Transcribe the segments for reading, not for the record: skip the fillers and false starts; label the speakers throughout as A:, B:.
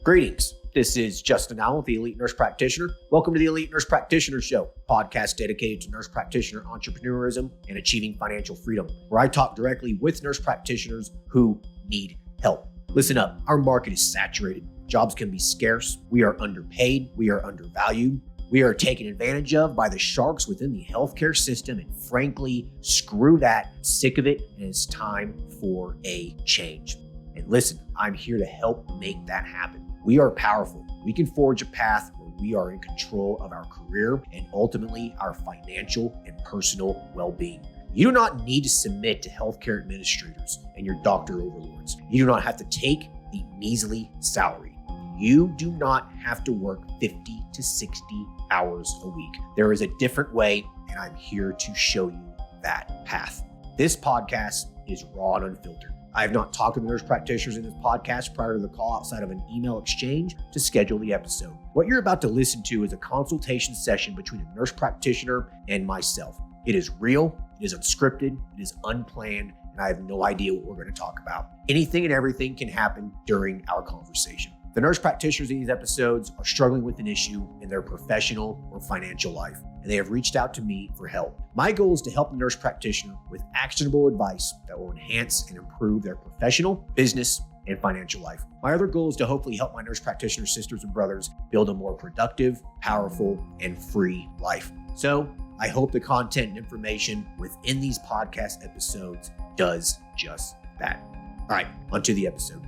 A: Greetings. This is Justin Allen with the Elite Nurse Practitioner. Welcome to the Elite Nurse Practitioner Show, podcast dedicated to nurse practitioner entrepreneurism and achieving financial freedom, where I talk directly with nurse practitioners who need help. Listen up, our market is saturated. Jobs can be scarce. We are underpaid. We are undervalued. We are taken advantage of by the sharks within the healthcare system, and frankly, screw that. Sick of it, and it's time for a change. And listen, I'm here to help make that happen. We are powerful. We can forge a path where we are in control of our career and ultimately our financial and personal well-being. You do not need to submit to healthcare administrators and your doctor overlords. You do not have to take the measly salary. You do not have to work 50 to 60 hours a week. There is a different way, and I'm here to show you that path. This podcast is raw and unfiltered. I have not talked to the nurse practitioners in this podcast prior to the call outside of an email exchange to schedule the episode. What you're about to listen to is a consultation session between a nurse practitioner and myself. It is real, it is unscripted, it is unplanned, and I have no idea what we're going to talk about. Anything and everything can happen during our conversation. The nurse practitioners in these episodes are struggling with an issue in their professional or financial life, and they have reached out to me for help. My goal is to help the nurse practitioner with actionable advice that will enhance and improve their professional, business, and financial life. My other goal is to hopefully help my nurse practitioner sisters and brothers build a more productive, powerful, and free life. So I hope the content and information within these podcast episodes does just that. All right, onto the episode.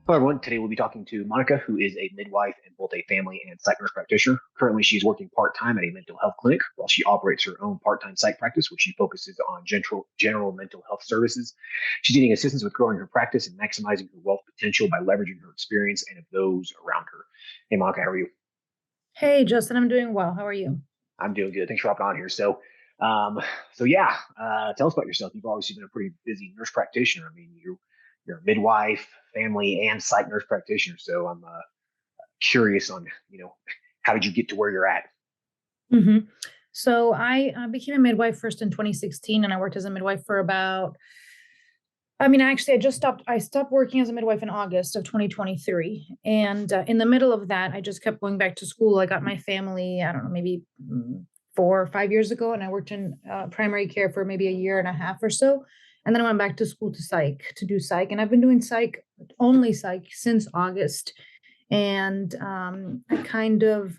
A: Hello, everyone. Today we'll be talking to Monica, who is a midwife and both a family and psych nurse practitioner. Currently, she's working part-time at a mental health clinic while she operates her own part-time psych practice, which she focuses on general mental health services. She's needing assistance with growing her practice and maximizing her wealth potential by leveraging her experience and of those around her. Hey, Monica, how are you?
B: Hey, Justin, I'm doing well. How are you?
A: I'm doing good. Thanks for hopping on here. Tell us about yourself. You've obviously been a pretty busy nurse practitioner. I mean, you're a midwife, family, and psych nurse practitioner. So I'm curious on, how did you get to where you're at?
B: Mm-hmm. So I became a midwife first in 2016, and I worked as a midwife for I stopped working as a midwife in August of 2023. And in the middle of that, I just kept going back to school. I got my family, I don't know, maybe 4 or 5 years ago, and I worked in primary care for maybe a year and a half or so. And then I went back to school to do psych. And I've been doing only psych since August. And I kind of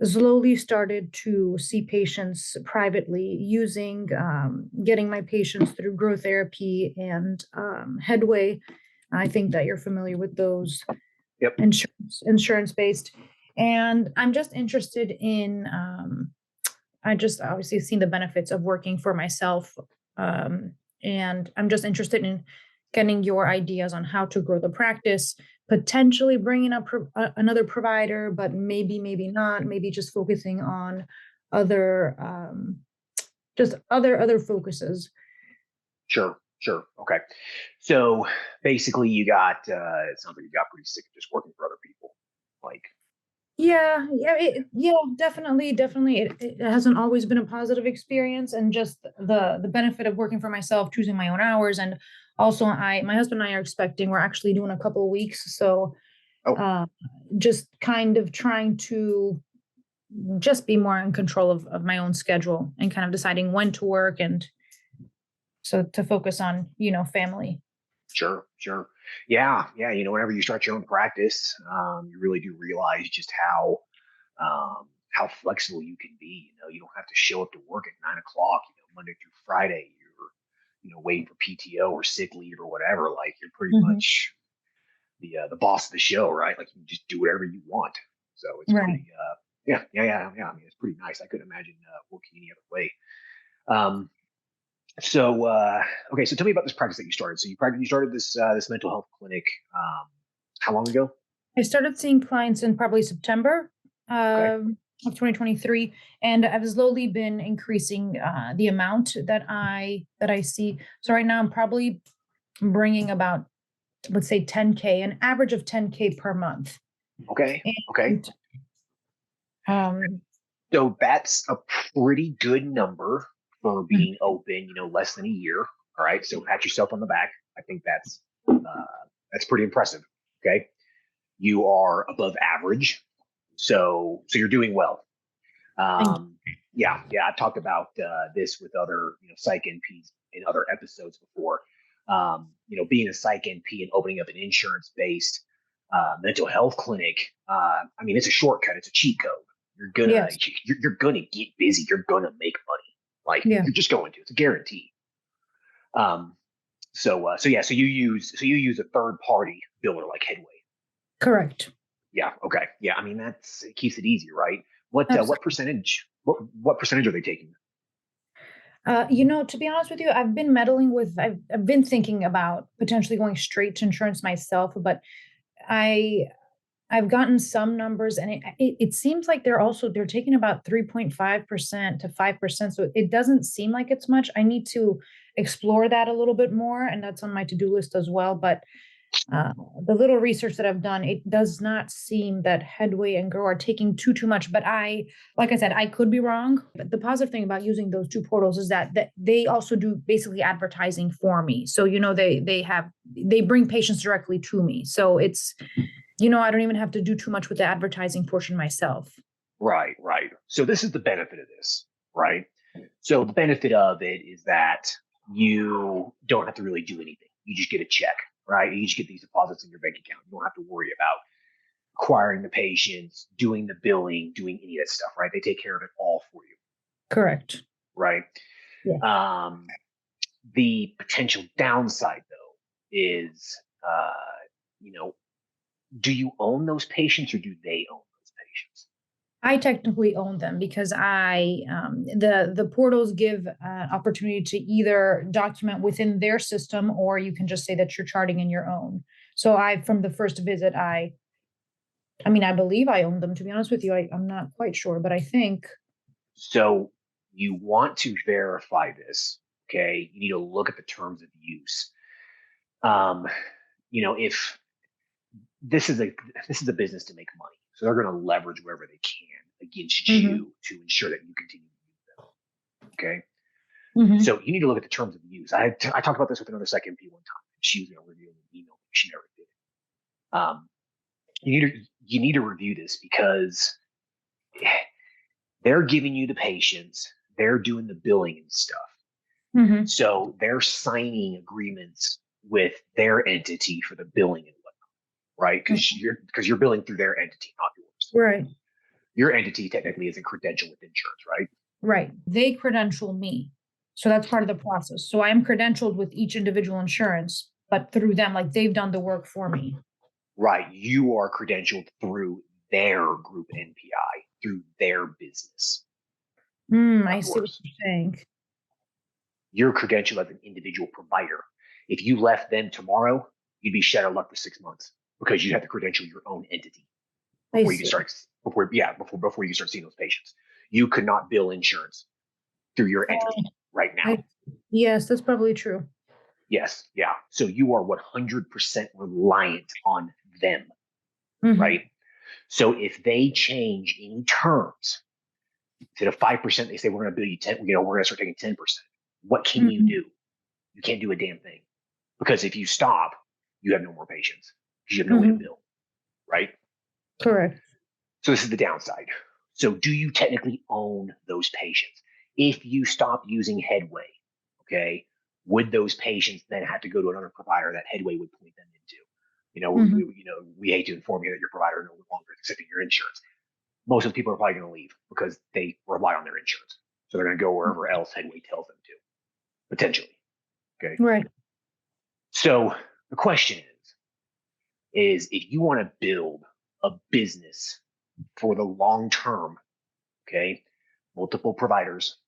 B: slowly started to see patients privately getting my patients through growth therapy and Headway. I think that you're familiar with those.
A: Yep.
B: Insurance-based. And I'm just interested in, I just obviously seen the benefits of working for myself. And I'm just interested in getting your ideas on how to grow the practice, potentially bringing up another provider, but maybe not, maybe just focusing on other focuses.
A: Sure. Okay. So basically it sounds like you got pretty sick of just working for other people.
B: Yeah, definitely. It hasn't always been a positive experience, and just the benefit of working for myself, choosing my own hours, and also my husband and I are expecting. We're actually doing a couple of weeks, so just kind of trying to just be more in control of my own schedule and kind of deciding when to work, and so to focus on family.
A: Sure. Yeah. Whenever you start your own practice, you really do realize just how flexible you can be. You don't have to show up to work at 9 o'clock, Monday through Friday. You're, waiting for PTO or sick leave or whatever. Like, you're pretty much the boss of the show, right? Like, you can just do whatever you want. So it's pretty, yeah. I mean, it's pretty nice. I couldn't imagine working any other way. So tell me about this practice that you started. So you started this mental health clinic. How long ago?
B: I started seeing clients in probably September of 2023, and I've slowly been increasing the amount that I see. So right now I'm probably bringing about, let's say, 10K, an average of 10K per month.
A: Okay. So that's a pretty good number for being open, less than a year. All right. So pat yourself on the back. I think that's pretty impressive. Okay. You are above average. So you're doing well.
B: Thank you.
A: Yeah. I've talked about this with other, psych NPs in other episodes before. Being a psych NP and opening up an insurance-based mental health clinic. I mean, it's a shortcut. It's a cheat code. You're gonna
B: Yes.
A: you're gonna get busy. You're gonna make money. Like
B: Yeah.
A: you're just going to. It's a guarantee. So you use a third party biller like Headway.
B: Correct.
A: Yeah. Okay. Yeah. I mean, it keeps it easy, right? What
B: Absolutely.
A: percentage? What percentage are they taking?
B: To be honest with you, I've been meddling with. I've been thinking about potentially going straight to insurance myself, but I I've gotten some numbers, and it seems like they're taking about 3.5% to 5%. So it doesn't seem like it's much. I need to explore that a little bit more, and that's on my to-do list as well. But uh, the little research that I've done, it does not seem that Headway and Grow are taking too much. But like I said, I could be wrong. But the positive thing about using those two portals is that they also do basically advertising for me. So they bring patients directly to me. So it's I don't even have to do too much with the advertising portion myself.
A: Right. So this is the benefit of this, right? So the benefit of it is that you don't have to really do anything. You just get a check, right? You just get these deposits in your bank account. You don't have to worry about acquiring the patients, doing the billing, doing any of that stuff, right? They take care of it all for you.
B: Correct.
A: Right.
B: Yeah.
A: The potential downside, though, is, do you own those patients or do they own those patients?
B: I technically own them because the portals give opportunity to either document within their system, or you can just say that you're charting in your own. So from the first visit, I believe I own them. To be honest with you, I'm not quite sure, but I think.
A: So you want to verify this, okay? You need to look at the terms of use. If this is a business to make money, so they're going to leverage wherever they can against you to ensure that you continue to use them. Okay. So you need to look at the terms of use. I talked about this with another psych NP one time. She was going to review an email. She never did. You need to review this because they're giving you the patients, they're doing the billing and stuff. So they're signing agreements with their entity for the billing and whatnot, right? Because you're billing through their entity, not yours.
B: Right.
A: Your entity technically isn't credentialed with insurance, right?
B: Right. They credential me. So that's part of the process. So I am credentialed with each individual insurance, but through them, like they've done the work for me.
A: Right. You are credentialed through their group NPI, through their business.
B: I see what you're saying.
A: You're credentialed as an individual provider. If you left them tomorrow, you'd be shut out of luck for 6 months because you'd have to credential your own entity before you start seeing those patients. You could not bill insurance through your entity right now.
B: Yes, that's probably true.
A: Yes. Yeah. So you are 100% reliant on them. Right. So if they change any terms, instead of 5%, they say, we're going to bill you 10, we're going to start taking 10%. What can you do? You can't do a damn thing, because if you stop, you have no more patients because you have no way to bill. Right.
B: Correct.
A: So this is the downside. So do you technically own those patients? If you stop using Headway, okay, would those patients then have to go to another provider that Headway would point them into? We hate to inform you that your provider no longer is accepting your insurance. Most of the people are probably going to leave because they rely on their insurance. So they're going to go wherever else Headway tells them to, potentially. Okay.
B: Right.
A: So the question is if you want to build a business for the long term, okay, multiple providers,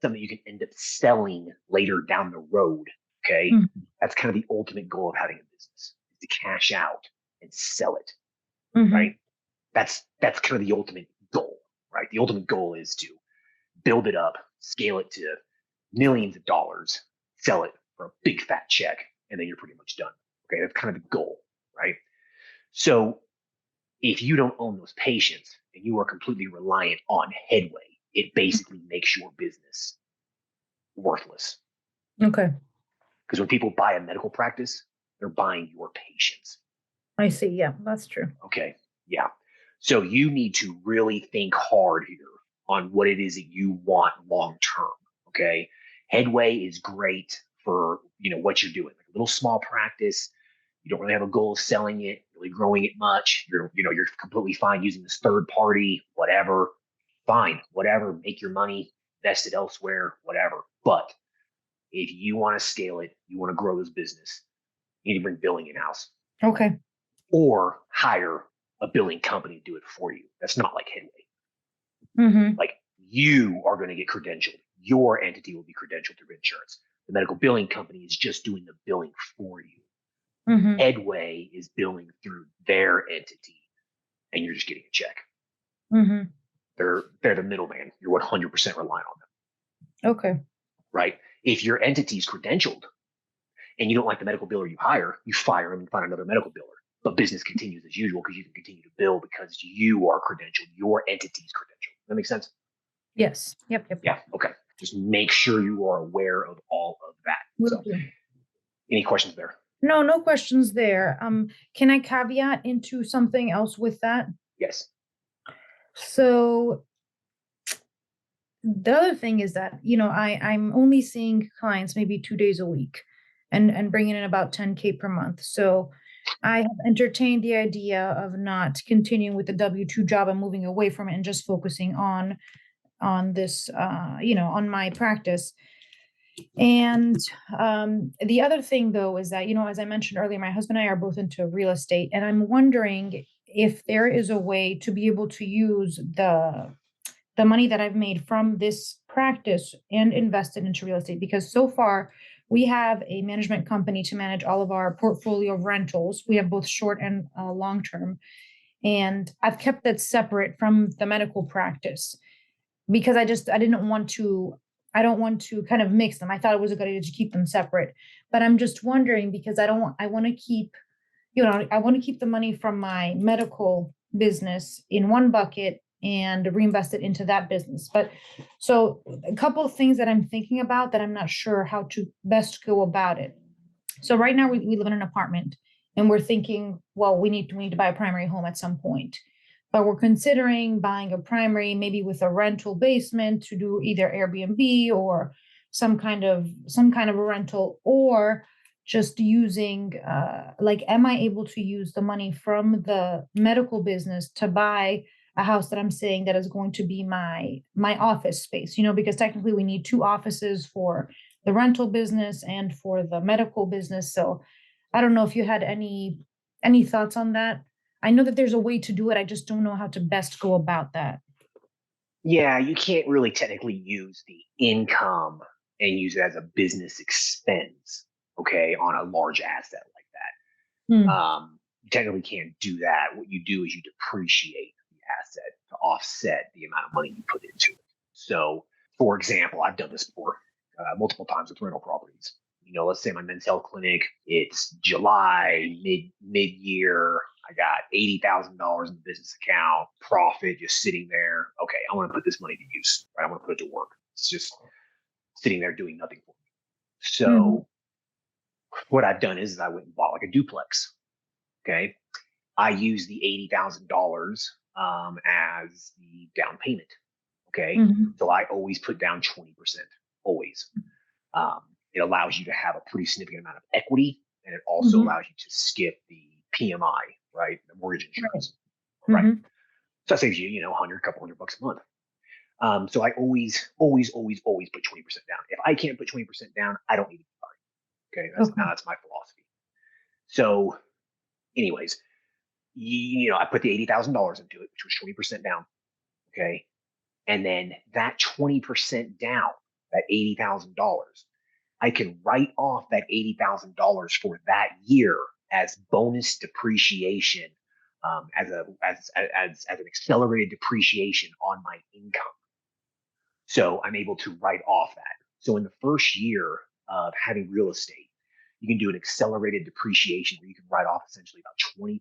A: something you can end up selling later down the road, okay, that's kind of the ultimate goal of having a business, is to cash out and sell it, right? That's kind of the ultimate goal, right? The ultimate goal is to build it up, scale it to millions of dollars, sell it for a big fat check, and then you're pretty much done. Okay, that's kind of the goal, right? So if you don't own those patients and you are completely reliant on Headway, it basically makes your business worthless.
B: Okay.
A: Because when people buy a medical practice, they're buying your patients.
B: I see. Yeah, that's true.
A: Okay. Yeah. So you need to really think hard here on what it is that you want long term. Okay. Headway is great for, what you're doing. Like a little small practice. You don't really have a goal of selling it, really growing it much. You're completely fine using this third party, whatever. Fine, whatever. Make your money, invest it elsewhere, whatever. But if you want to scale it, you want to grow this business, you need to bring billing in house.
B: Okay.
A: Or hire a billing company to do it for you. That's not like Headway.
B: Mm-hmm.
A: Like you are going to get credentialed. Your entity will be credentialed through insurance. The medical billing company is just doing the billing for you.
B: Mm-hmm.
A: Headway is billing through their entity, and you're just getting a check.
B: Mm-hmm.
A: They're the middleman. You're 100% relying on them.
B: Okay.
A: Right? If your entity is credentialed and you don't like the medical biller you hire, you fire them and find another medical biller. But business continues as usual because you can continue to bill because you are credentialed. Your entity's credentialed. That makes sense?
B: Yes. Yep.
A: Yeah. Okay. Just make sure you are aware of all of that.
B: Will
A: So,
B: do.
A: any questions there?
B: No questions there. Can I caveat into something else with that?
A: Yes.
B: So the other thing is that, I'm only seeing clients maybe 2 days a week and bringing in about 10K per month. So I have entertained the idea of not continuing with the W-2 job and moving away from it and just focusing on this, on my practice. And the other thing, though, is that, as I mentioned earlier, my husband and I are both into real estate, and I'm wondering if there is a way to be able to use the money that I've made from this practice and invest it into real estate. Because so far, we have a management company to manage all of our portfolio of rentals. We have both short and long term. And I've kept that separate from the medical practice because I don't want to kind of mix them. I thought it was a good idea to keep them separate, but I'm just wondering because I want to keep, I want to keep the money from my medical business in one bucket and reinvest it into that business. But so a couple of things that I'm thinking about that I'm not sure how to best go about it. So right now we live in an apartment and we're thinking, well, we need to buy a primary home at some point. But we're considering buying a primary, maybe with a rental basement to do either Airbnb or some kind of a rental, or just using am I able to use the money from the medical business to buy a house that I'm saying that is going to be my office space, because technically we need two offices for the rental business and for the medical business. So I don't know if you had any thoughts on that. I know that there's a way to do it. I just don't know how to best go about that.
A: Yeah, you can't really technically use the income and use it as a business expense, okay, on a large asset like that. You technically can't do that. What you do is you depreciate the asset to offset the amount of money you put into it. So, for example, I've done this before multiple times with rental properties. Let's say my men's health clinic, it's July, mid-year. I got $80,000 in the business account, profit just sitting there. Okay, I want to put this money to use, right? I want to put it to work. It's just sitting there doing nothing for me. So what I've done is I went and bought like a duplex. Okay. I use the $80,000 as the down payment. Okay. So I always put down 20%, always. It allows you to have a pretty significant amount of equity, and it also allows you to skip the PMI, right? The mortgage insurance, right? So that saves you, a couple $100 a month. So I always put 20% down. If I can't put 20% down, I don't need to buy. Okay, that's my philosophy. So, anyways, I put the $80,000 into it, which was 20% down. Okay, and then that 20% down, that $80,000. I can write off that $80,000 for that year as bonus depreciation, as an accelerated depreciation on my income. So I'm able to write off that. So in the first year of having real estate, you can do an accelerated depreciation where you can write off essentially about 20%,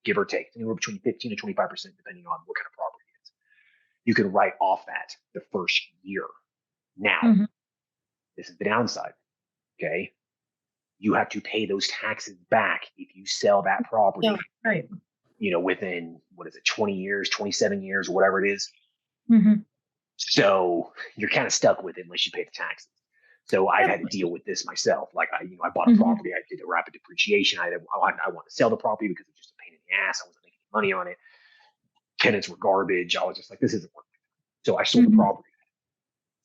A: give or take, anywhere between 15 to 25%, depending on what kind of property it is. You can write off that the first year. Now, this is the downside. Okay. you have to pay those taxes back if you sell that property,
B: Yeah, right.
A: within, 20 years, 27 years, whatever it is.
B: Mm-hmm.
A: So you're kind of stuck with it unless you pay the taxes. So I've had to deal with this myself. Like I bought a
B: Mm-hmm.
A: property, I did a rapid depreciation. I want to sell the property because it's just a pain in the ass. I wasn't making any money on it. Tenants were garbage. I was just like, this isn't working. So I sold the
B: Mm-hmm.
A: property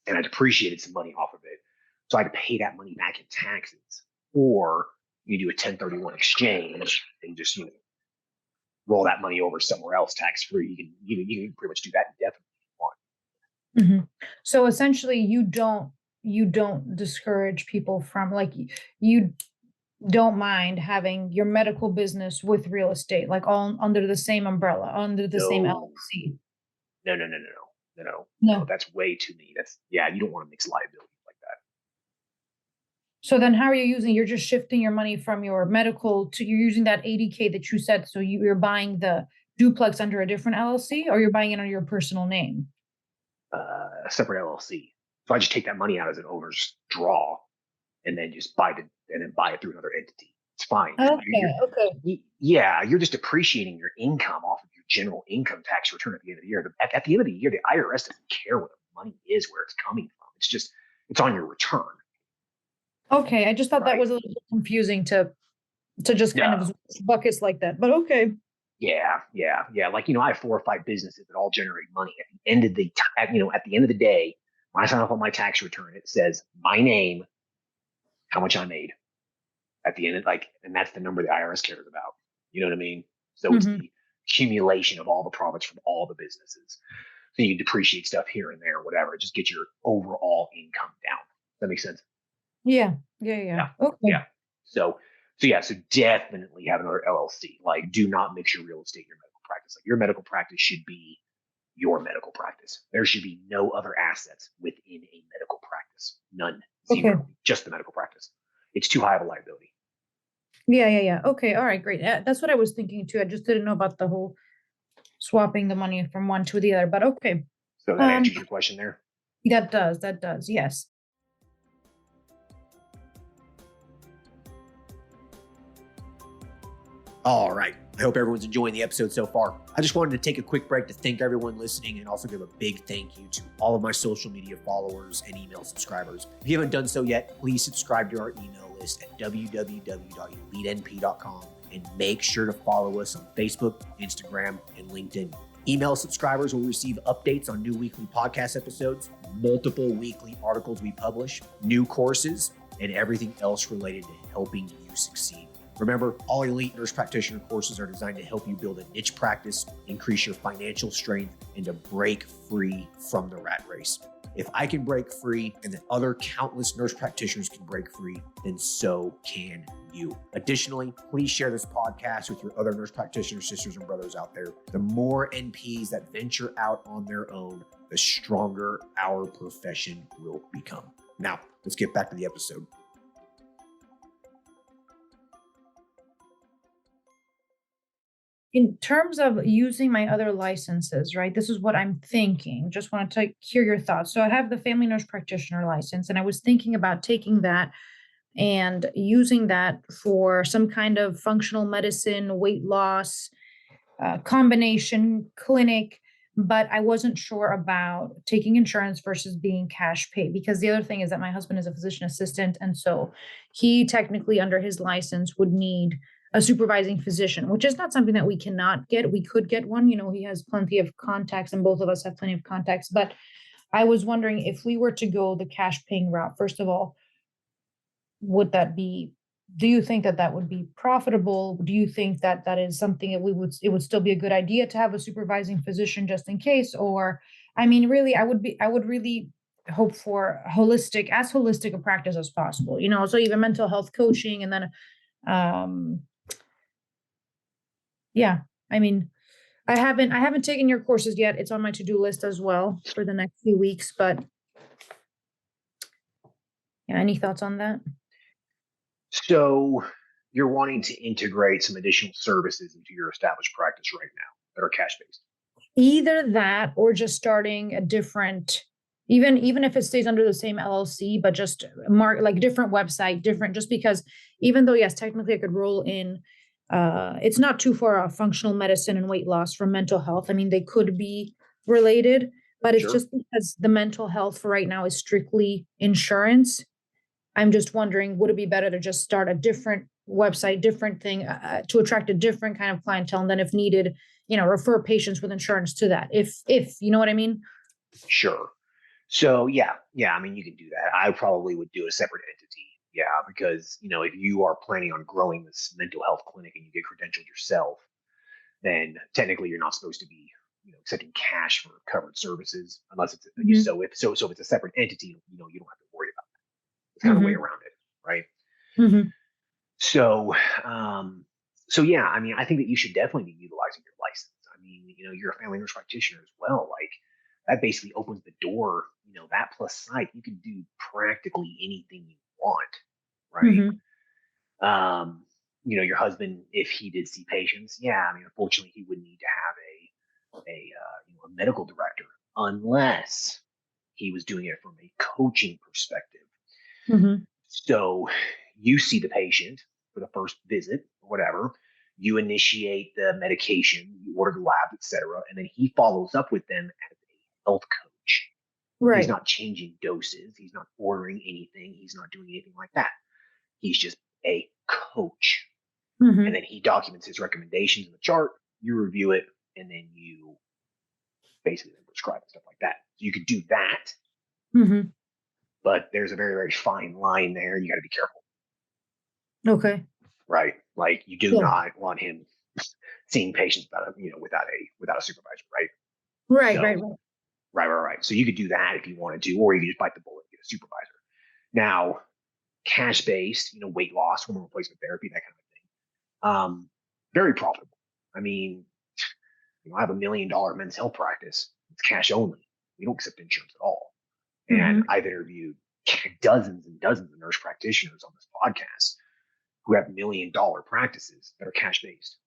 A: and I depreciated some money off of it. So I had to pay that money back in taxes. Or you do a 1031 exchange and just roll that money over somewhere else tax free. You can pretty much do that indefinitely if you want.
B: Mm-hmm. So essentially, you don't discourage people from like you don't mind having your medical business with real estate, like all under the same umbrella, under the same
A: No,
B: LLC.
A: no.
B: No.
A: That's way too many. You don't want to mix liability like that.
B: So then how are you using, you're just shifting your money from your medical to, you're using that 80K that you said. So you're buying the duplex under a different LLC, or you're buying it under your personal name?
A: A separate LLC. So I just take that money out as an owner's draw, and then just buy it through another entity. It's fine.
B: Okay.
A: You're just depreciating your income off of your general income tax return at the end of the year. At the end of the year, the IRS doesn't care where the money is, where it's coming from. It's on your return.
B: Okay. I just thought that
A: Right.
B: was a little confusing to just kind
A: No.
B: of buckets like that, but okay.
A: Yeah. Like, I have 4 or 5 businesses that all generate money. At the end of the day, when I sign up on my tax return, it says my name, how much I made at the end, and that's the number the IRS cares about. You know what I mean? So it's
B: Mm-hmm.
A: the accumulation of all the profits from all the businesses. So you depreciate stuff here and there, whatever. Just get your overall income down. Does that make sense?
B: Yeah. Okay.
A: Yeah. So definitely have another LLC. Like, do not mix your real estate and your medical practice. Like, your medical practice should be your medical practice. There should be no other assets within a medical practice. None. Zero.
B: Okay.
A: Just the medical practice. It's too high of a liability.
B: Yeah. Okay. All right. Great. That's what I was thinking too. I just didn't know about the whole swapping the money from one to the other, but okay.
A: So that answers your question there.
B: That does. Yes.
A: All right. I hope everyone's enjoying the episode so far. I just wanted to take a quick break to thank everyone listening and also give a big thank you to all of my social media followers and email subscribers. If you haven't done so yet, please subscribe to our email list at www.elitenp.com and make sure to follow us on Facebook, Instagram, and LinkedIn. Email subscribers will receive updates on new weekly podcast episodes, multiple weekly articles we publish, new courses, and everything else related to helping you succeed. Remember, all elite nurse practitioner courses are designed to help you build a niche practice, increase your financial strength, and to break free from the rat race. If I can break free and the other countless nurse practitioners can break free, then so can you. Additionally, please share this podcast with your other nurse practitioner sisters and brothers out there. The more NPs that venture out on their own, the stronger our profession will become. Now, let's get back to the episode.
B: In terms of using my other licenses, right? This is what I'm thinking. Just wanted to hear your thoughts. So I have the family nurse practitioner license, and I was thinking about taking that and using that for some kind of functional medicine, weight loss, combination clinic, but I wasn't sure about taking insurance versus being cash pay, because the other thing is that my husband is a physician assistant. And so he technically, under his license, would need a supervising physician, which is not something that we cannot get. We could get one, he has plenty of contacts and both of us have plenty of contacts. But I was wondering if we were to go the cash paying route, first of all, do you think that would be profitable? Do you think that is something that it would still be a good idea to have a supervising physician just in case? Or, really, I would really hope for holistic a practice as possible, so even mental health coaching. And then, yeah, I haven't taken your courses yet. It's on my to-do list as well for the next few weeks, but yeah, any thoughts on that?
A: So you're wanting to integrate some additional services into your established practice right now that are cash-based?
B: Either that or just starting a different Even if it stays under the same LLC, but just like different website, different, just because even though, yes, technically I could roll in, it's not too far off functional medicine and weight loss from mental health. I mean, they could be related, but it's
A: Sure.
B: just because the mental health for right now is strictly insurance. I'm just wondering, would it be better to just start a different website, different thing to attract a different kind of clientele, and then if needed, refer patients with insurance to that, if you know what I mean?
A: Sure. So yeah, I mean, you can do that. I probably would do a separate entity. Yeah, because if you are planning on growing this mental health clinic and you get credentialed yourself, then technically you're not supposed to be, accepting cash for covered services unless it's
B: Hmm.
A: so if it's a separate entity, you don't have to worry about it. It's kind of a way
B: Hmm.
A: around it, right?
B: Hmm.
A: So, so yeah, I mean, I think that you should definitely be utilizing your license. I mean, you're a family nurse practitioner as well. Like that basically opens the door. That plus psych, you can do practically anything you want, right?
B: Hmm.
A: Um, your husband, if he did see patients, yeah, I mean, unfortunately, he would need to have a medical director unless he was doing it from a coaching perspective.
B: Hmm.
A: So you see the patient for the first visit or whatever. You initiate the medication, you order the lab, etc., and then he follows up with them as a health coach. He's
B: Right.
A: not changing doses. He's not ordering anything. He's not doing anything like that. He's just a coach. And
B: Hmm.
A: then he documents his recommendations in the chart. You review it, and then you basically prescribe and stuff like that. So you could do that,
B: Hmm.
A: but there's a very, very fine line there. You got to be careful,
B: Okay.
A: right? Like you do
B: Yeah.
A: not want him seeing patients without a supervisor, right?
B: Right. Right.
A: So
B: Right.
A: right. So you could do that if you wanted to, or you could just bite the bullet and get a supervisor. Now, cash based, weight loss, hormone replacement therapy, that kind of thing, very profitable. I mean, I have $1 million men's health practice. It's cash only. We don't accept insurance at all. And
B: Hmm.
A: I've interviewed dozens and dozens of nurse practitioners on this podcast who have $1 million practices that are cash based.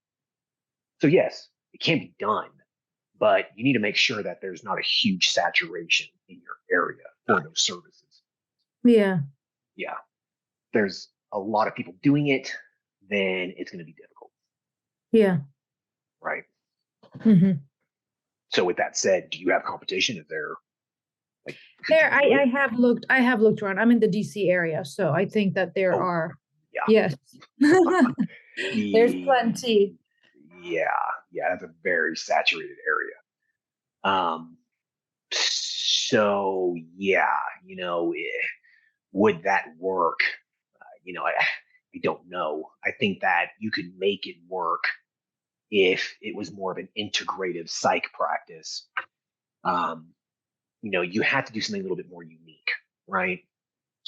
A: So yes, it can be done, but you need to make sure that there's not a huge saturation in your area for those services.
B: Yeah.
A: Yeah, there's a lot of people doing it, then it's going to be difficult,
B: Yeah.
A: right?
B: Hmm.
A: So with that said, do you have competition? Is there like could you
B: There,
A: do
B: I
A: it?
B: have looked. I have looked around. I'm in the DC area, so I think that there
A: Oh
B: are.
A: yeah,
B: Yes. There's
A: the
B: plenty.
A: yeah, that's a very saturated area. So yeah, would that work? I don't know. I think that you could make it work if it was more of an integrative psych practice. Um, you have to do something a little bit more unique, right?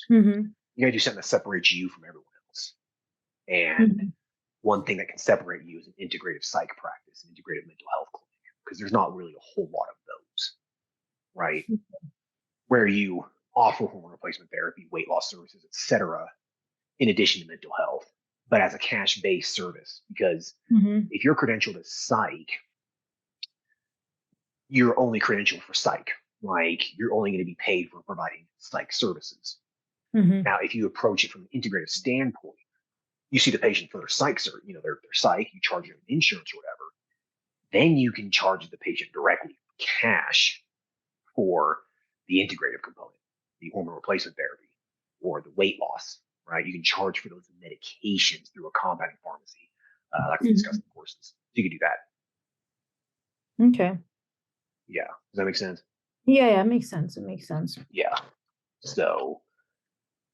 B: Hmm.
A: You got to do something that separates you from everyone else. And
B: Hmm.
A: one thing that can separate you is an integrative psych practice, an integrative mental health clinic, because there's not really a whole lot of those, right? Where you offer hormone replacement therapy, weight loss services, etc., in addition to mental health, but as a cash-based service. Because
B: Hmm.
A: if you're credentialed as psych, you're only credentialed for psych. Like you're only going to be paid for providing psych services.
B: Hmm.
A: Now, if you approach it from an integrative standpoint, you see the patient for their psych, their psych, you charge them insurance or whatever. Then you can charge the patient directly cash for the integrative component, the hormone replacement therapy or the weight loss, right? You can charge for those medications through a compounding pharmacy, like we discussed
B: Hmm.
A: in the courses. So you can do that.
B: Okay.
A: Yeah. Does that make sense?
B: Yeah, yeah, it makes sense. It makes sense.
A: Yeah. So,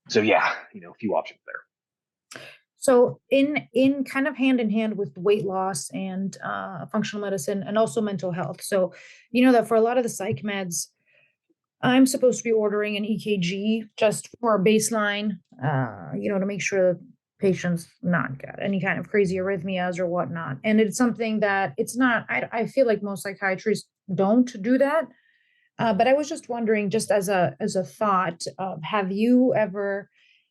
A: so yeah, a few options there.
B: So in kind of hand in hand with weight loss and functional medicine and also mental health. So you know that for a lot of the psych meds, I'm supposed to be ordering an EKG just for a baseline, to make sure the patients not got any kind of crazy arrhythmias or whatnot. And it's something that it's not. I feel like most psychiatrists don't do that. But I was just wondering, just as a thought, have you ever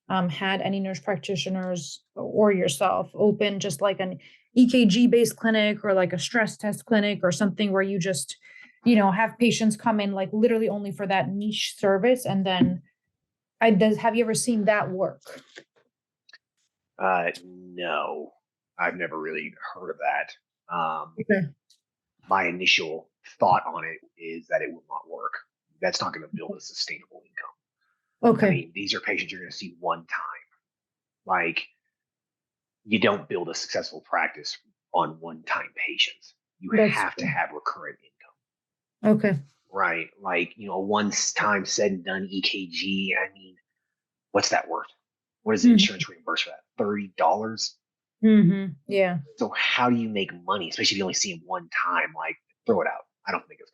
B: had any nurse practitioners or yourself open just like an EKG based clinic or like a stress test clinic or something where you just have patients come in like literally only for that niche service. And then have you ever seen that work?
A: No, I've never really heard of that.
B: Okay.
A: My initial thought on it is that it will not work. That's not going to build a sustainable income.
B: Okay.
A: I mean, these are patients you're going to see one time. Like, you don't build a successful practice on one-time patients. You have to have recurrent income.
B: Okay.
A: Right? Like, a one-time said and done EKG. I mean, what's that worth? What does the insurance reimburse for that? $30?
B: Yeah.
A: So how do you make money, especially if you only see him one time? Like, throw it out. I don't think it's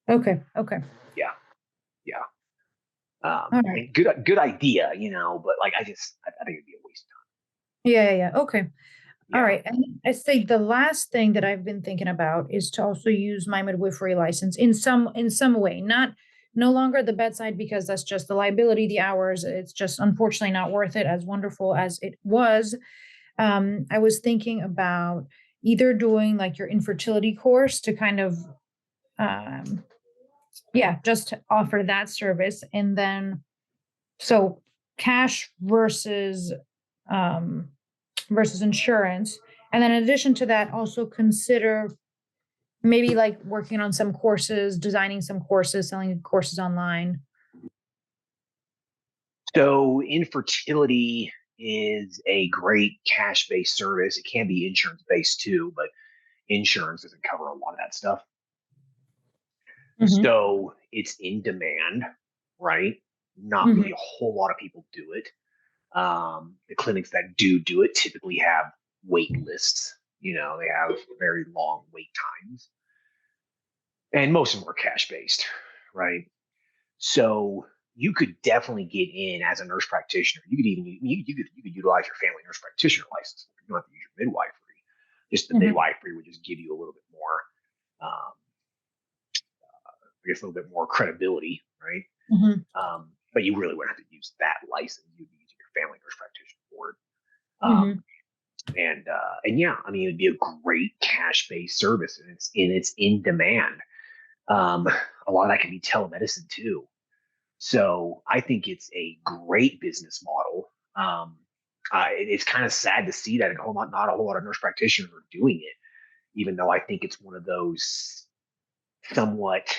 A: going
B: to work. Okay.
A: Yeah.
B: All right.
A: I mean, good idea, but like, I think it'd be a waste of
B: time. Yeah. Okay.
A: Yeah.
B: All right. And I say the last thing that I've been thinking about is to also use my midwifery license in some way, no longer the bedside, because that's just the liability, the hours. It's just unfortunately not worth it, as wonderful as it was. I was thinking about either doing like your infertility course to kind of, just to offer that service. And then, so cash versus insurance. And then in addition to that, also consider maybe like working on some courses, designing some courses, selling courses online.
A: So infertility is a great cash-based service. It can be insurance-based too, but insurance doesn't cover a lot of that stuff. So it's in demand, right? Not really a whole lot of people do it. The clinics that do it typically have wait lists. They have very long wait times, and most of them are cash-based, right? So you could definitely get in as a nurse practitioner. You could even you could utilize your family nurse practitioner license. You don't have to use your midwifery. Just the midwifery would just give you a little bit more, I guess, a little bit more credibility, right? But you really wouldn't have to use that license. You'd be using your family nurse practitioner board. And yeah, I mean, it'd be a great cash-based service, and it's in demand. A lot of that can be telemedicine too. So I think it's a great business model. It's kind of sad to see that not a whole lot of nurse practitioners are doing it, even though I think it's one of those somewhat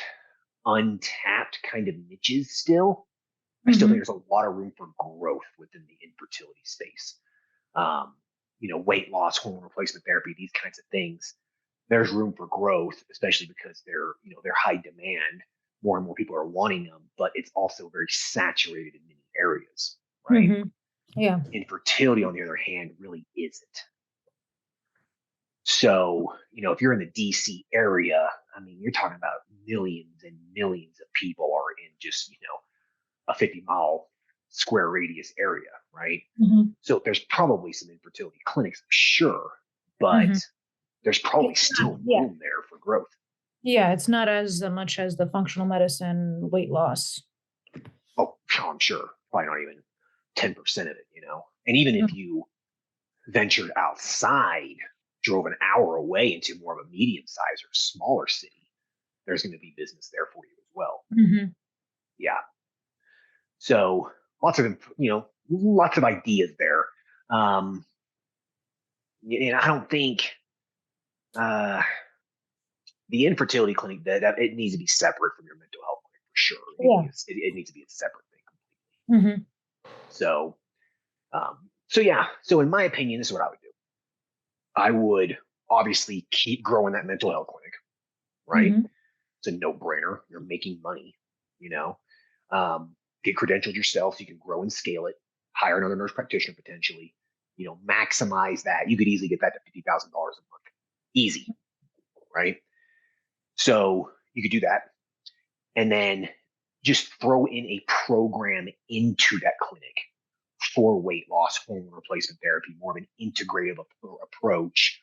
A: untapped kind of niches still. I still think there's a lot of room for growth within the infertility space. Weight loss, hormone replacement therapy, these kinds of things. There's room for growth, especially because they're high demand. More and more people are wanting them, but it's also very saturated in many areas, right?
B: Yeah.
A: Infertility, on the other hand, really isn't. So, if you're in the DC area, I mean, you're talking about millions and millions of people are in just, a 50-mile square radius area, right? So there's probably some infertility clinics, I'm sure, but there's probably still room there for growth.
B: Yeah, it's not as much as the functional medicine weight loss.
A: Oh, I'm sure. Probably not even 10% of it, And even if you ventured outside, drove an hour away into more of a medium-sized or smaller city, there's going to be business there for you as well. Yeah. So lots of ideas there. And I don't think the infertility clinic that it needs to be separate from your mental health clinic for sure. It needs to be a separate thing completely. So in my opinion, this is what I would do. I would obviously keep growing that mental health clinic, right? It's a no-brainer. You're making money, get credentialed yourself so you can grow and scale it, hire another nurse practitioner potentially, maximize that. You could easily get that to $50,000 a month. Easy, right? So you could do that. And then just throw in a program into that clinic for weight loss, hormone replacement therapy, more of an integrative approach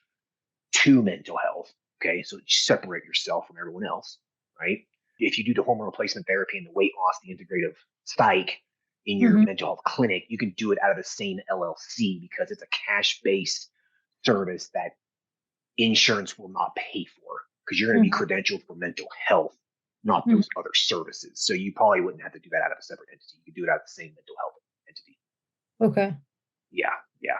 A: to mental health. Okay. So you separate yourself from everyone else, right? If you do the hormone replacement therapy and the weight loss, the integrative psych in your mental health clinic, you can do it out of the same LLC because it's a cash-based service that insurance will not pay for. because you're going to be credentialed for mental health, not
B: Mhm.
A: those other services. So you probably wouldn't have to do that out of a separate entity. You could do it out of the same mental health entity.
B: Okay.
A: Yeah, yeah.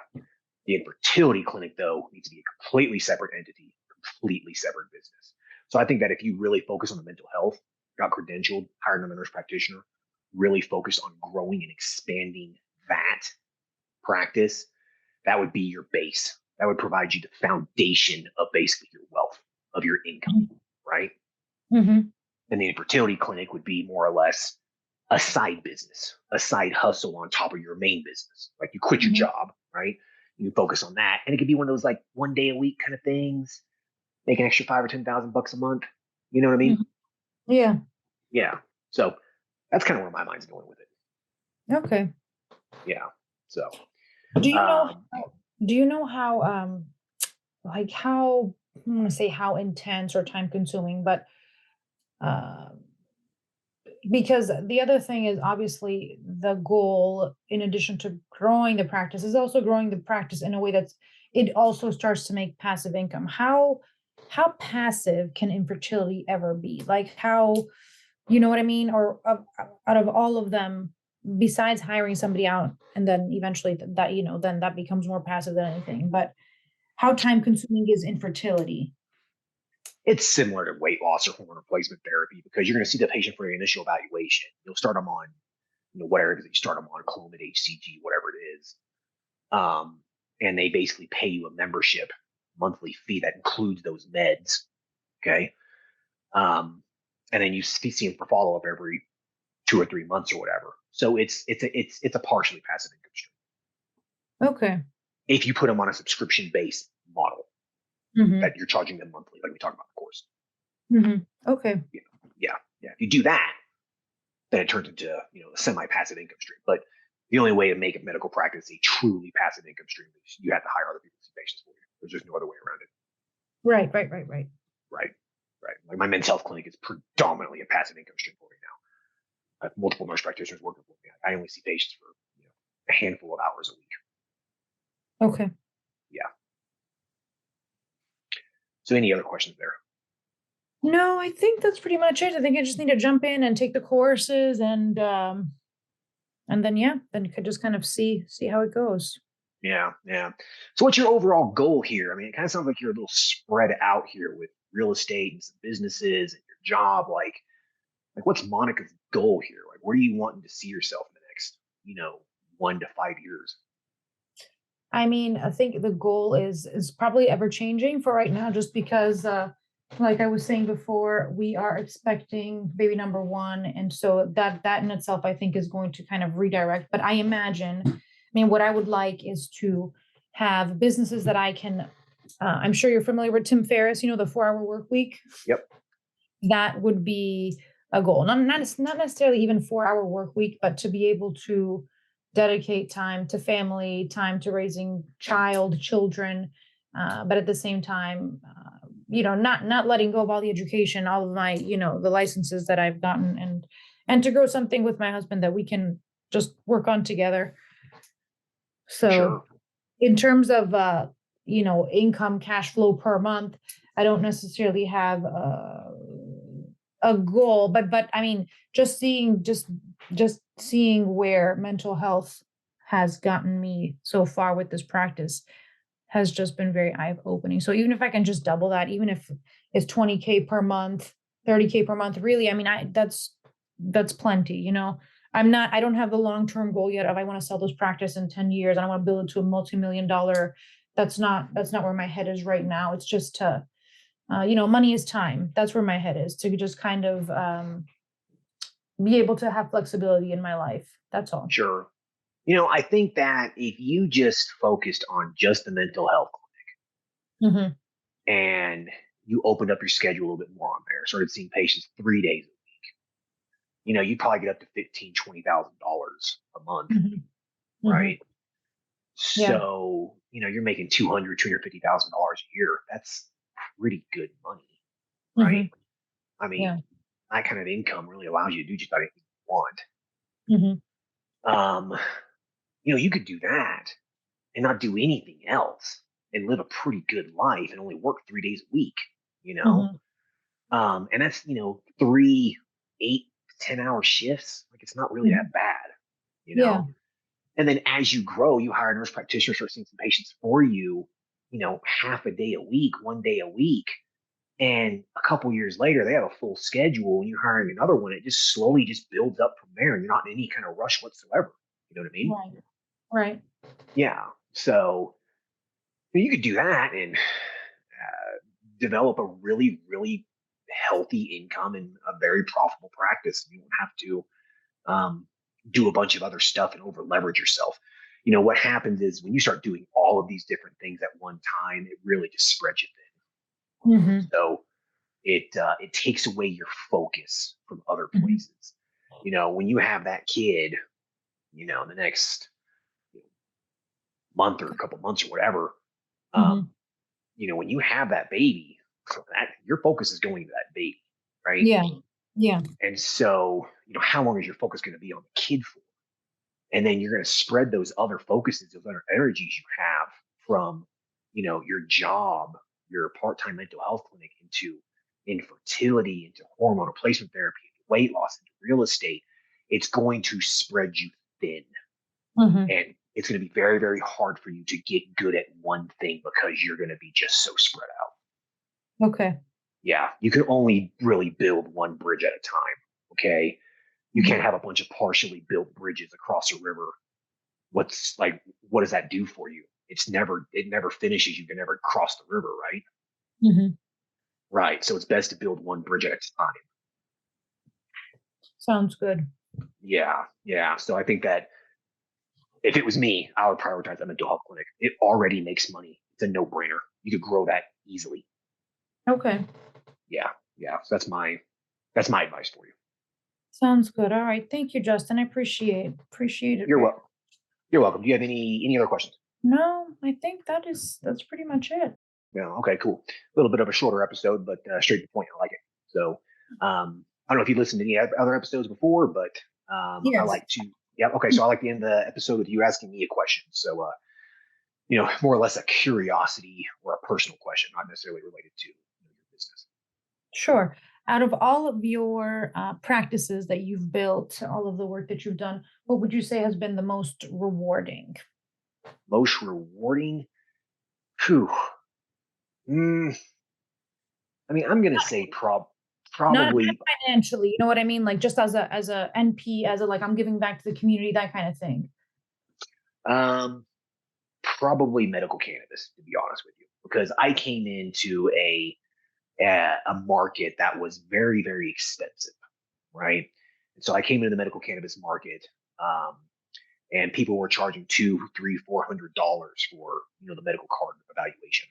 A: The infertility clinic, though, needs to be a completely separate entity, completely separate business. So I think that if you really focus on the mental health, got credentialed, hired another nurse practitioner, really focused on growing and expanding that practice, that would be your base. That would provide you the foundation of basically your wealth, of your income, right?
B: Mm-hmm.
A: And the infertility clinic would be more or less a side business, a side hustle on top of your main business. Like you quit your
B: Mm-hmm.
A: job, right? You focus on that. And it could be one of those like 1 day a week kind of things, make an extra 5 or 10,000 bucks a month. You know what I mean?
B: Yeah.
A: Yeah. So that's kind of where my mind's going with it.
B: Okay.
A: Yeah. So,
B: Do you know
A: um,
B: do you know how like how I don't want to say how intense or time consuming, but um because the other thing is obviously the goal, in addition to growing the practice, is also growing the practice in a way that's it also starts to make passive income. How passive can infertility ever be? Like how, you know what I mean? Or out of all of them, besides hiring somebody out, and then eventually that, then that becomes more passive than anything. But how time consuming is infertility?
A: it's similar to weight loss or hormone replacement therapy because you're going to see the patient for your initial evaluation. You'll start them on, whatever it is that you start them on, Clomid, HCG, whatever it is. Um, and they basically pay you a membership monthly fee that includes those meds. Okay. And then you see them for follow up every 2 or 3 months or whatever. So it's a partially passive income stream
B: Okay.
A: if you put them on a subscription based model
B: Mm-hmm.
A: that you're charging them monthly, like we talked about, of course.
B: Mm-hmm. Okay.
A: Yeah, yeah, yeah. If you do that, then it turns into a semi passive income stream. But the only way to make a medical practice a truly passive income stream is you have to hire other people to see patients for you. There's just no other way around it.
B: Right, right, right, right.
A: Right, right. Like my men's health clinic is predominantly a passive income stream for me now. I have multiple nurse practitioners working for me. I only see patients for a handful of hours a week.
B: Okay.
A: Yeah. So any other questions there?
B: No, I think that's pretty much it. I think I just need to jump in and take the courses and then yeah, then you could just kind of see how it goes.
A: Yeah, yeah. So what's your overall goal here? I mean, it kind of sounds like you're a little spread out here with real estate and some businesses and your job. Like what's Monica's goal here? Like, where do you want to see yourself in the next, 1 to 5 years?
B: I mean, I think the goal is probably ever changing for right now, just because like I was saying before, we are expecting baby number one. And so that in itself, I think, is going to kind of redirect. But I imagine, I mean, what I would like is to have businesses that I can I'm sure you're familiar with Tim Ferriss, the 4 hour work week.
A: Yep.
B: That would be a goal. Not necessarily even 4 hour work week, but to be able to dedicate time to family, time to raising children, but at the same time, not letting go of all the education, all of my, the licenses that I've gotten, and to grow something with my husband that we can just work on together. So
A: Sure.
B: in terms of income cash flow per month, I don't necessarily have a goal, but I mean, just seeing where mental health has gotten me so far with this practice has just been very eye opening. So even if I can just double that, even if it's 20K per month, 30K per month, really, I mean, that's plenty, I don't have the long-term goal yet of I want to sell this practice in 10 years. I don't want to build it to a multi-million dollar. That's not where my head is right now. It's just to, money is time. That's where my head is, to just kind of be able to have flexibility in my life. That's all.
A: Sure. I think that if you just focused on just the mental health
B: Mm-hmm.
A: and you opened up your schedule a little bit more on there, started seeing patients 3 days a week, you probably get up to $15,000-$20,000 a month,
B: Mm-hmm. Mm-hmm.
A: right?
B: Yeah.
A: So, you're making $250,000 a year. That's pretty good money, right?
B: Mm-hmm.
A: I mean,
B: Yeah.
A: that kind of income really allows you to do just about anything you want.
B: Mm-hmm.
A: Um, you could do that and not do anything else and live a pretty good life and only work 3 days a week, you know?
B: Mm-hmm.
A: And that's, 3, 8, 10-hour shifts. Like it's not really
B: Mhm.
A: that bad, you
B: Yeah.
A: know? And then as you grow, you hire a nurse practitioner, start seeing some patients for you, half a day a week, 1 day a week. And a couple years later, they have a full schedule and you're hiring another one. It just slowly just builds up from there. And you're not in any kind of rush whatsoever. You know what I mean?
B: Right. Right.
A: Yeah. So you could do that and develop a really, really healthy income and a very profitable practice. You won't have to um, do a bunch of other stuff and over leverage yourself. What happens is when you start doing all of these different things at one time, it really just spreads you thin.
B: Hmm.
A: So it takes away your focus from other
B: Hmm.
A: places. When you have that kid, the next month or a couple months or whatever, um,
B: Hmm.
A: when you have that baby, your focus is going to that baby, right?
B: Yeah. Yeah.
A: And so, how long is your focus going to be on the kid for? And then you're going to spread those other focuses, those other energies you have from, your job, your part-time mental health clinic into infertility, into hormone replacement therapy, into weight loss, into real estate. It's going to spread you thin.
B: Hmm.
A: And it's going to be very, very hard for you to get good at one thing because you're going to be just so spread out.
B: Okay.
A: Yeah, you can only really build one bridge at a time. Okay. You can't
B: Hmm.
A: have a bunch of partially built bridges across a river. What does that do for you? It never finishes. You can never cross the river, right?
B: Hmm.
A: Right. So it's best to build one bridge at a time.
B: Sounds good.
A: Yeah. Yeah. So I think that if it was me, I would prioritize a mental health clinic. It already makes money. It's a no brainer. You could grow that easily.
B: Okay.
A: Yeah. Yeah. So that's my advice for you.
B: Sounds good. All right. Thank you, Justin. I appreciate it
A: You're
B: very.
A: welcome. You're welcome. Do you have any other questions?
B: No, I think that's pretty much it.
A: No. Okay. Cool. A little bit of a shorter episode, but straight to the point. I like it. So I don't know if you listened to any other episodes before, but I
B: Yes.
A: like to. Yeah. Okay. So I like to end the episode with you asking me a question. So more or less a curiosity or a personal question, not necessarily related to your business.
B: Sure. Out of all of your practices that you've built, all of the work that you've done, what would you say has been the most rewarding?
A: Most rewarding. Whew. Mm, I mean, I'm gonna say
B: Not
A: probably
B: financially, you know what I mean? Like just as a NP, as a like I'm giving back to the community, that kind of thing.
A: um, probably medical cannabis, to be honest with you, because I came into a market that was very, very expensive, right? And so I came into the medical cannabis market, um, and people were charging two, three, $400 for the medical card evaluation,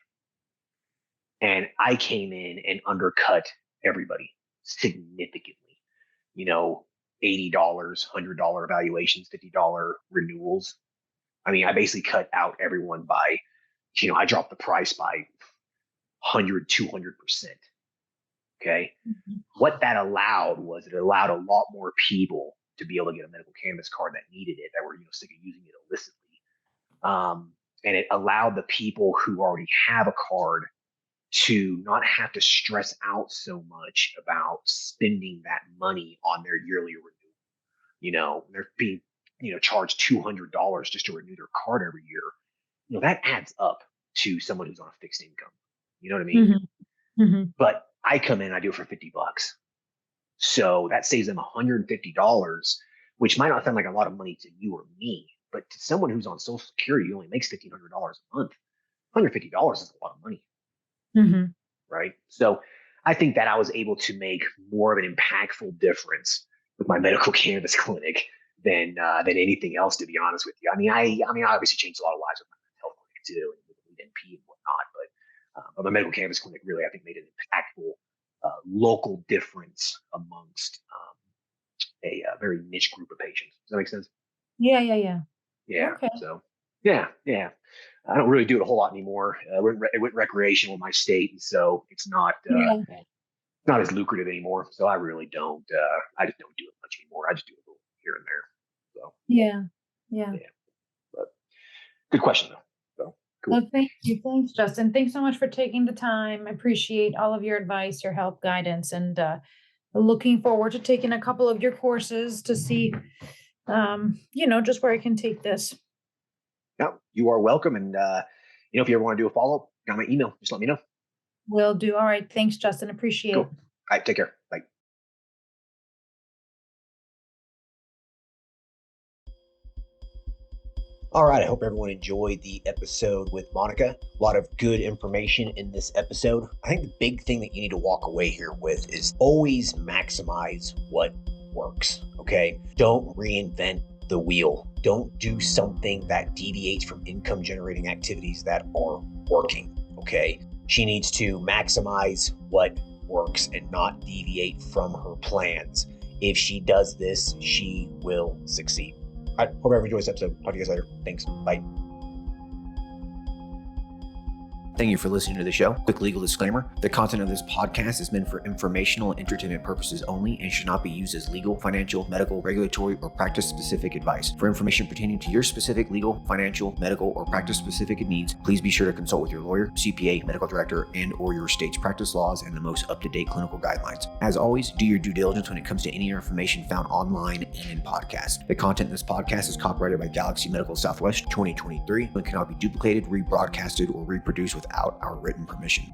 A: and I came in and undercut everybody significantly. You know, $80, $100 evaluations, $50 renewals. I mean, I basically cut out everyone by, I dropped the price by 100, 200%. Okay.
B: Mhm.
A: What that allowed was it allowed a lot more people to be able to get a medical cannabis card that needed it, that were, sick of using it illicitly. And it allowed the people who already have a card to not have to stress out so much about spending that money on their yearly renewal. They're being, charged $200 just to renew their card every year. That adds up to someone who's on a fixed income. You know what I mean?
B: Mhm. Mhm.
A: But I come in, I do it for $50. So that saves them $150, which might not sound like a lot of money to you or me, but to someone who's on Social Security who only makes $1,500 a month, $150 is a lot of money,
B: Mhm.
A: right? So I think that I was able to make more of an impactful difference with my medical cannabis clinic than anything else, to be honest with you. I obviously changed a lot of lives with my health clinic too, and with NP and whatnot, but my medical cannabis clinic really, I think, made an impactful local difference amongst a very niche group of patients. Does that make sense?
B: Yeah, yeah, yeah.
A: Yeah.
B: Okay.
A: So, yeah, yeah. I don't really do it a whole lot anymore. It went recreational in my state, and so it's
B: Yeah.
A: not as lucrative anymore. So I really don't. I just don't do it much anymore. I just do it a little here and there. So
B: Yeah. Yeah.
A: yeah. But good question though. So Cool.
B: Well, thank you. Thanks, Justin. Thanks so much for taking the time. I appreciate all of your advice, your help, guidance, and looking forward to taking a couple of your courses to see, just where I can take this.
A: No, you are welcome. And, if you ever want to do a follow-up, got my email. Just let me know.
B: Will do. All right. Thanks, Justin. Appreciate
A: Cool.
B: it.
A: All right. Take care. Bye. All right. I hope everyone enjoyed the episode with Monica. A lot of good information in this episode. I think the big thing that you need to walk away here with is always maximize what works. Okay. Don't reinvent the wheel. Don't do something that deviates from income generating activities that are working. Okay. She needs to maximize what works and not deviate from her plans. If she does this, she will succeed. I hope everyone enjoys this episode. Talk to you guys later. Thanks. Bye. Thank you for listening to the show. Quick legal disclaimer. The content of this podcast is meant for informational and entertainment purposes only and should not be used as legal, financial, medical, regulatory, or practice-specific advice. For information pertaining to your specific legal, financial, medical, or practice-specific needs, please be sure to consult with your lawyer, CPA, medical director, and or your state's practice laws and the most up-to-date clinical guidelines. As always, do your due diligence when it comes to any information found online and in podcast. The content in this podcast is copyrighted by Galaxy Medical Southwest 2023 and cannot be duplicated, rebroadcasted, or reproduced without our written permission.